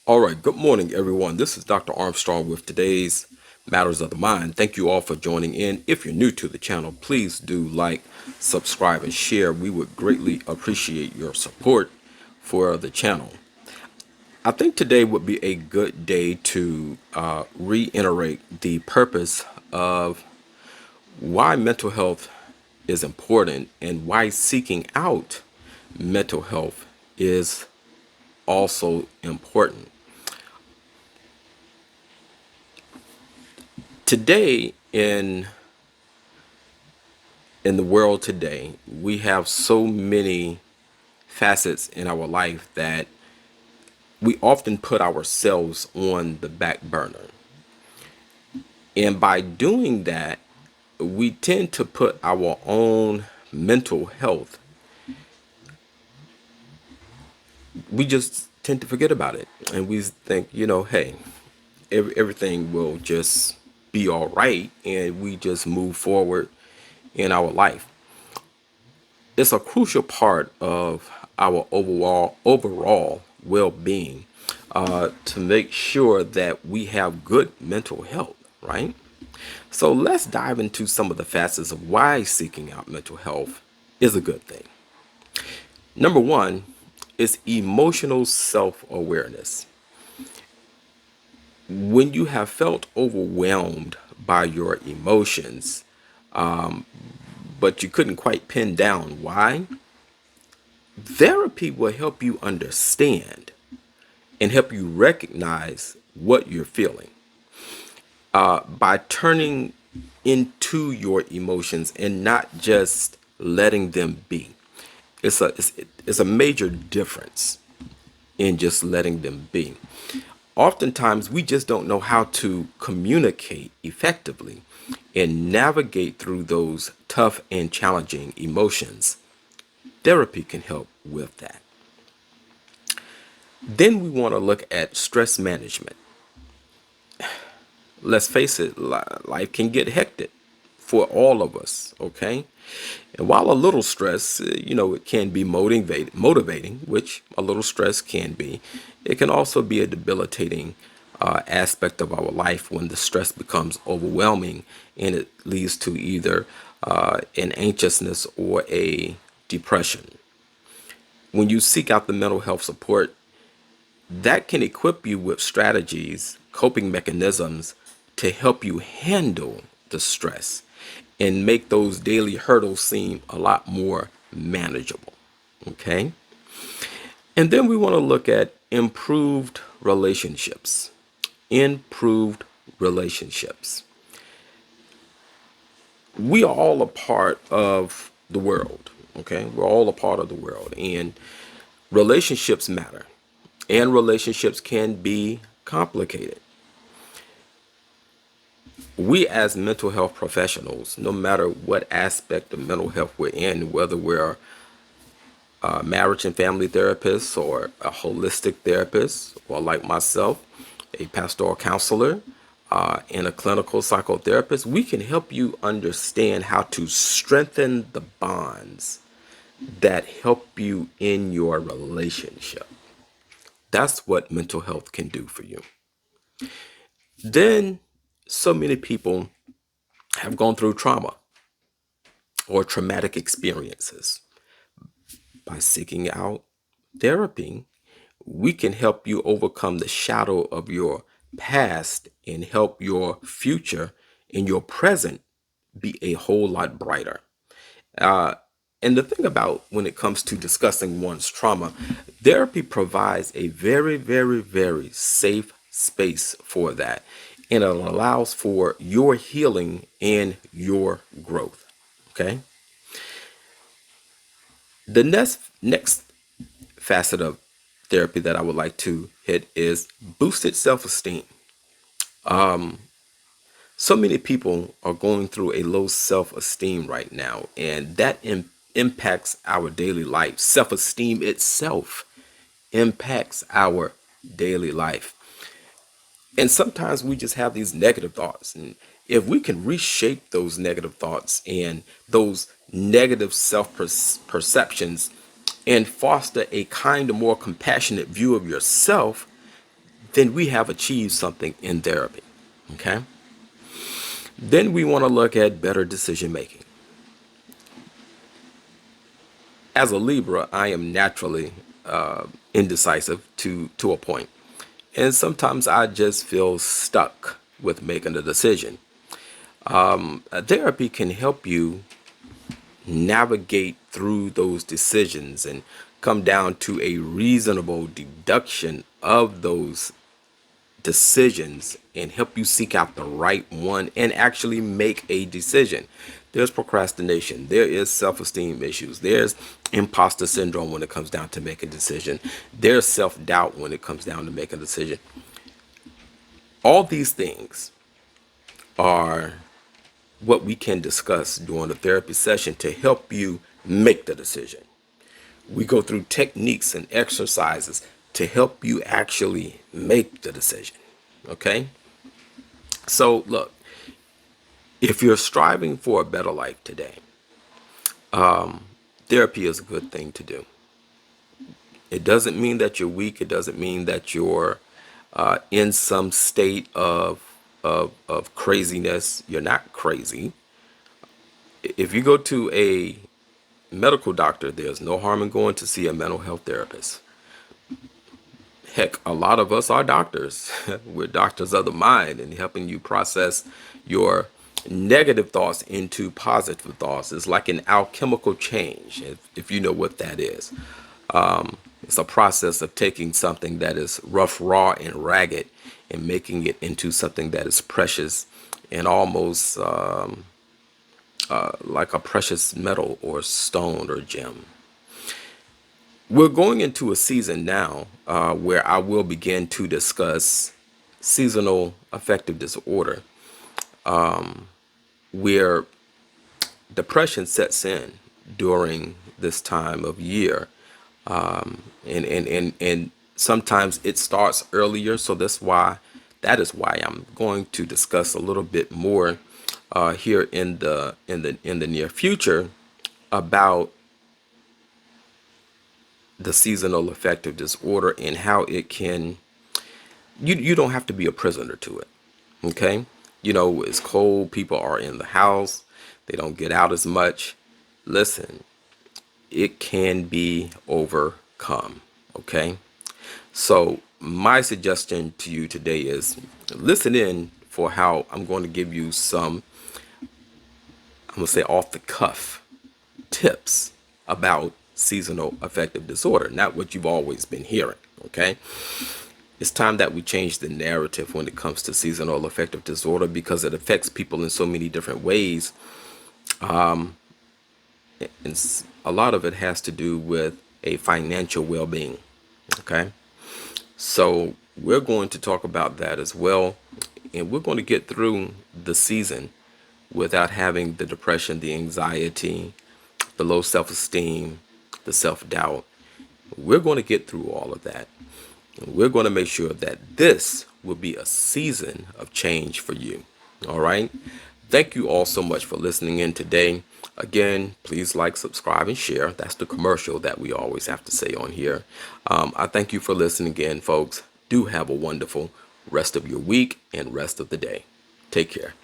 All right, good morning, everyone. This is Dr. Armstrong with today's Matters of the Mind. Thank you all for joining in. If you're new to the channel, please do like, subscribe, and share. We would greatly appreciate your support for the channel. I think today would be a good day to reiterate the purpose of why mental health is important and why seeking out mental health is also important. Today in the world today, we have so many facets in our life that we often put ourselves on the back burner. And by doing that, we tend to put our own mental health, we just tend to forget about it. And we think, hey, everything will just be all right. And we just move forward in our life. It's a crucial part of our overall well-being to make sure that we have good mental health, right? So let's dive into some of the facets of why seeking out mental health is a good thing. Number one is emotional self-awareness. When you have felt overwhelmed by your emotions, but you couldn't quite pin down why, therapy will help you understand and help you recognize what you're feeling by turning into your emotions and not just letting them be. It's a major difference in just letting them be. Oftentimes, we just don't know how to communicate effectively and navigate through those tough and challenging emotions. Therapy can help with that. Then we want to look at stress management. Let's face it, life can get hectic for all of us, okay? And while a little stress, it can be motivating, which a little stress can be, it can also be a debilitating aspect of our life when the stress becomes overwhelming and it leads to either an anxiousness or a depression. When you seek out the mental health support, that can equip you with strategies, coping mechanisms to help you handle the stress and make those daily hurdles seem a lot more manageable. Okay. And then we want to look at improved relationships. Improved relationships. We are all a part of the world. Okay. We're all a part of the world. And relationships matter. And relationships can be complicated. We as mental health professionals, no matter what aspect of mental health we're in, whether we're a marriage and family therapist or a holistic therapist, or like myself, a pastoral counselor and a clinical psychotherapist, we can help you understand how to strengthen the bonds that help you in your relationship. That's what mental health can do for you. Then, so many people have gone through trauma or traumatic experiences. By seeking out therapy, we can help you overcome the shadow of your past and help your future and your present be a whole lot brighter. Uh, and the thing about when it comes to discussing one's trauma, therapy provides a very, very, very safe space for that. And it allows for your healing and your growth. Okay. The next facet of therapy that I would like to hit is boosted self-esteem. So many people are going through a low self-esteem right now, and that impacts our daily life. Self-esteem itself impacts our daily life. And sometimes we just have these negative thoughts. And if we can reshape those negative thoughts and those negative self perceptions and foster a kind of more compassionate view of yourself, then we have achieved something in therapy. Okay? Then we want to look at better decision making. As a Libra, I am naturally indecisive to a point. And sometimes I just feel stuck with making a decision. Therapy can help you navigate through those decisions and come down to a reasonable deduction of those decisions and help you seek out the right one and actually make a decision. There's procrastination, there is self-esteem issues, there's imposter syndrome when it comes down to make a decision, there's self-doubt when it comes down to make a decision. All these things are what we can discuss during a therapy session to help you make the decision. We go through techniques and exercises to help you actually make the decision. Okay? So, look, if you're striving for a better life today, therapy is a good thing to do. It doesn't mean that you're weak. It doesn't mean that you're in some state of craziness. You're not crazy. If you go to a medical doctor, there's no harm in going to see a mental health therapist. Heck, a lot of us are doctors. We're doctors of the mind and helping you process your negative thoughts into positive thoughts. It's like an alchemical change, if you know what that is. It's a process of taking something that is rough, raw, and ragged and making it into something that is precious and almost like a precious metal or stone or gem. We're going into a season now where I will begin to discuss seasonal affective disorder, where depression sets in during this time of year. And sometimes it starts earlier, so that is why I'm going to discuss a little bit more here in the near future about the seasonal affective disorder and how it can, you don't have to be a prisoner to it. Okay? You know, it's cold, people are in the house, they don't get out as much. Listen, it can be overcome. Okay? So my suggestion to you today is listen in for how I'm going to give you some, I'm going to say off the cuff tips about seasonal affective disorder, not what you've always been hearing. Okay? It's time that we change the narrative when it comes to seasonal affective disorder because it affects people in so many different ways. And a lot of it has to do with a financial well-being. Okay? So we're going to talk about that as well. And we're going to get through the season without having the depression, the anxiety, the low self-esteem, the self-doubt. We're going to get through all of that. And we're going to make sure that this will be a season of change for you. All right. Thank you all so much for listening in today. Again, please like, subscribe, and share. That's the commercial that we always have to say on here. I thank you for listening again, folks. Do have a wonderful rest of your week and rest of the day. Take care.